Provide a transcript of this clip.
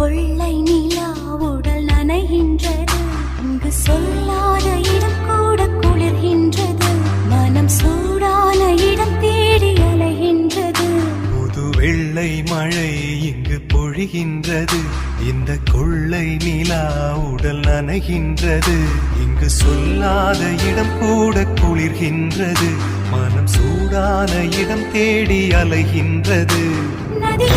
கொள்ளை நிலா உடல் நனைகின்றது, இங்கு சொல்லாத இடம் கூட குளிர்கின்றது, மனம் சூடான இடம் தேடி அலைகின்றது. புது வெள்ளை மழை இங்கு பொழிகின்றது, இந்த கொள்ளை நிலா உடல் நனைகின்றது, இங்கு சொல்லாத இடம் கூட குளிர்கின்றது, மனம் சூடான இடம் தேடி அலைகின்றது. நதி